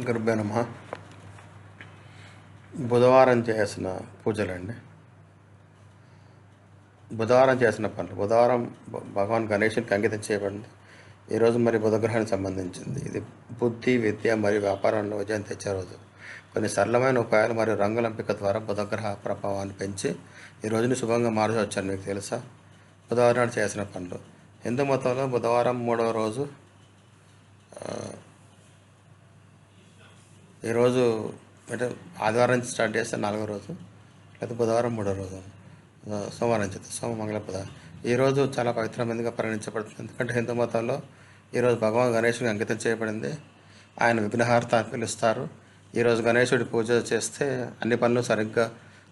గురుభ్యో నమః. బుధవారం చేసిన పూజలండి. బుధవారం చేసిన పనులు. బుధవారం భగవాన్ గణేశునికి అంకితం చేయబడింది. ఈరోజు మరి బుధగ్రహానికి సంబంధించింది. ఇది బుద్ధి, విద్య మరియు వ్యాపారంలో విజయం తెచ్చే రోజు. కొన్ని సరళమైన ఉపాయాలు మరియు రంగుల ఎంపిక ద్వారా బుధగ్రహ ప్రభావాన్ని పెంచి ఈ రోజుని శుభంగా మార్చవచ్చని మీకు తెలుసా? బుధవారం నాడు చేసిన పనులు. హిందూ మతంలో బుధవారం 3వ రోజు. ఈరోజు అంటే ఆదివారం నుంచి స్టార్ట్ చేస్తే 4వ రోజు, లేదా బుధవారం 3వ రోజు, సోమవారం చేస్తే మంగళ బుధవారం. ఈరోజు చాలా పవిత్రమైనదిగా పరిగణించబడుతుంది. ఎందుకంటే హిందూ మతంలో ఈరోజు భగవాన్ గణేశుడికి అంకితం చేయబడింది. ఆయన విఘ్నహార్త అని పిలుస్తారు. ఈరోజు గణేశుడి పూజ చేస్తే అన్ని పనులు సరిగ్గా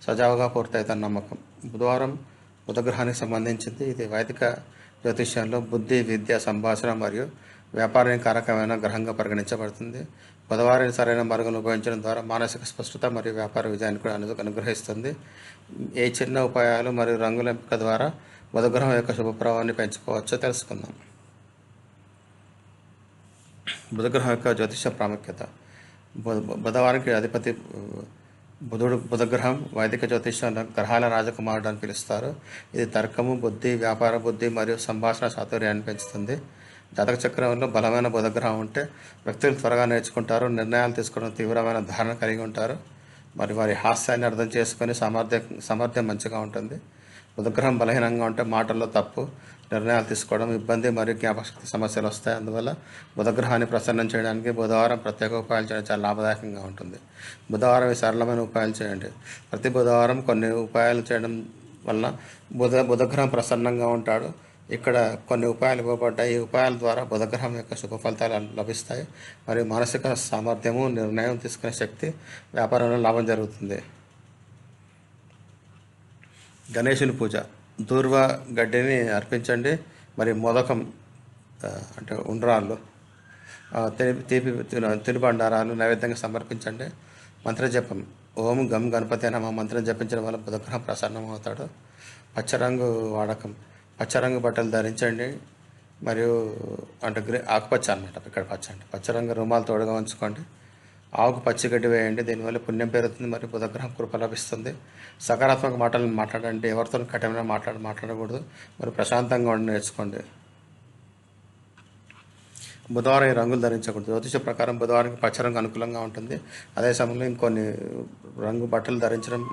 సజావుగా పూర్తవుతాయని నమ్మకం. బుధవారం బుధగ్రహానికి సంబంధించింది. ఇది వైదిక జ్యోతిష్యంలో బుద్ధి, విద్య, సంభాషణ మరియు వ్యాపారానికి కారకమైన గ్రహంగా పరిగణించబడుతుంది. బుధవారాన్ని సరైన మార్గంలో ఉపయోగించడం ద్వారా మానసిక స్పష్టత మరియు వ్యాపార విజయాన్ని కూడా అనుగ్రహిస్తుంది. ఏ చిన్న ఉపాయాలు మరియు రంగుల ఎంపిక ద్వారా బుధగ్రహం యొక్క శుభప్రభావాన్ని పెంచుకోవచ్చో తెలుసుకుందాం. బుధగ్రహం యొక్క జ్యోతిష ప్రాముఖ్యత. బుధవారానికి అధిపతి బుధుడు. బుధగ్రహం వైదిక జ్యోతిషంలో గ్రహాల రాజకుమారుడు అని పిలుస్తారు. ఇది తర్కము, బుద్ధి, వ్యాపార బుద్ధి మరియు సంభాషణ చాతుర్యాన్ని పెంచుతుంది. జాతక చక్రంలో బలమైన బుధగ్రహం ఉంటే వ్యక్తులు త్వరగా నేర్చుకుంటారు, నిర్ణయాలు తీసుకోవడం తీవ్రమైన ధారణ కలిగి ఉంటారు, మరి వారి హాస్యాన్ని అర్థం చేసుకొని సామర్థ్యం మంచిగా ఉంటుంది. బుధగ్రహం బలహీనంగా ఉంటే మాటల్లో తప్పు, నిర్ణయాలు తీసుకోవడం ఇబ్బంది మరియు జ్ఞాపకశక్తి సమస్యలు వస్తాయి. అందువల్ల బుధగ్రహాన్ని ప్రసన్నం చేయడానికి బుధవారం ప్రత్యేక ఉపాయాలు చేయడం చాలా లాభదాయకంగా ఉంటుంది. బుధవారం ఈ సరళమైన ఉపాయాలు చేయండి. ప్రతి బుధవారం కొన్ని ఉపాయాలు చేయడం వలన బుధగ్రహం ప్రసన్నంగా ఉంటాడు. ఇక్కడ కొన్ని ఉపాయాలు ఇవ్వబడ్డాయి. ఈ ఉపాయాల ద్వారా బుధగ్రహం యొక్క శుభ ఫలితాలు లభిస్తాయి మరియు మానసిక సామర్థ్యము, నిర్ణయం తీసుకునే శక్తి, వ్యాపారంలో లాభం జరుగుతుంది. గణేశుని పూజ. దూర్వ గడ్డిని అర్పించండి మరియు మోదకం అంటే ఉండ్రాళ్ళు, తినుబండారాలు నైవేద్యంగా సమర్పించండి. మంత్రజపం. ఓం గం గణపతి నమః మంత్రం జపించడం వల్ల బుధగ్రహం ప్రసన్నం అవుతాడు. పచ్చరంగు వాడకం. పచ్చరంగు బట్టలు ధరించండి మరియు అంటే ఆకుపచ్చ అన్నమాట. ఇక్కడ పచ్చ అంటే పచ్చరంగు రుమాలు తోడుగా ఉంచుకోండి. ఆవుకు పచ్చిగడ్డి వేయండి. దీనివల్ల పుణ్యం పెరుగుతుంది మరియు బుధగ్రహం కృప లభిస్తుంది. సకారాత్మక మాటలను మాట్లాడండి. ఎవరితో కఠినంగా మాట్లాడకూడదు మరియు ప్రశాంతంగా ఉండి నేర్చుకోండి. బుధవారం ఈ రంగులు ధరించకూడదు. జ్యోతిష ప్రకారం బుధవారానికి పచ్చరంగు అనుకూలంగా ఉంటుంది. అదే సమయంలో ఇంకొన్ని రంగు బట్టలు ధరించడం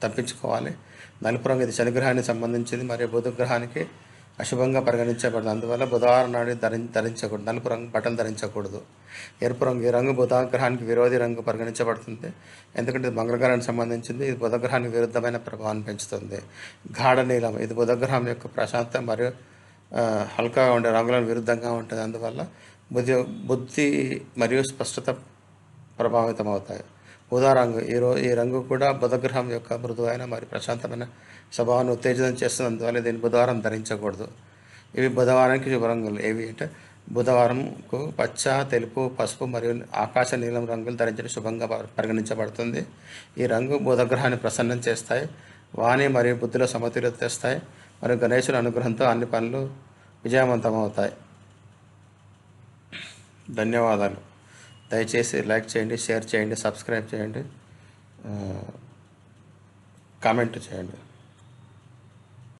తప్పించుకోవాలి. నలుపు రంగు ఇది శనిగ్రహానికి సంబంధించింది మరియు బుధగ్రహానికి అశుభంగా పరిగణించబడుతుంది. అందువల్ల బుధవారం నాడు ధరించకూడదు. నలుపు రంగు బట్టలు ధరించకూడదు. ఎరుపు రంగు ఈ రంగు బుధగ్రహానికి విరోధి రంగు పరిగణించబడుతుంది. ఎందుకంటే ఇది మంగళగ్రహానికి సంబంధించింది. ఇది బుధగ్రహానికి విరుద్ధమైన ప్రభావాన్ని పెంచుతుంది. గాఢ నీలం ఇది బుధగ్రహం యొక్క ప్రశాంత మరియు హల్కాగా ఉండే రంగులకు విరుద్ధంగా ఉంటుంది. అందువల్ల బుద్ధి మరియు స్పష్టత ప్రభావితం అవుతాయి. ఊదా రంగు ఈ రంగు కూడా బుధగ్రహం యొక్క మృదువైన మరియు ప్రశాంతమైన స్వభావాన్ని ఉత్తేజితం చేస్తుంది. అందువల్ల దీన్ని బుధవారం ధరించకూడదు. ఇవి బుధవారానికి శుభ రంగులు ఏవి అంటే బుధవారంకు పచ్చ, తెలుపు, పసుపు మరియు ఆకాశ నీలం రంగులు ధరించడం శుభంగా పరిగణించబడుతుంది. ఈ రంగు బుధగ్రహాన్ని ప్రసన్నం చేస్తాయి, వాణి మరియు బుద్ధిలో సమతుల్యత తెస్తాయి మరియు గణేశుని అనుగ్రహంతో అన్ని పనులు విజయవంతమవుతాయి. ధన్యవాదాలు. దయచేసి లైక్ చేయండి, షేర్ చేయండి, సబ్స్క్రైబ్ చేయండి, కామెంట్ చేయండి.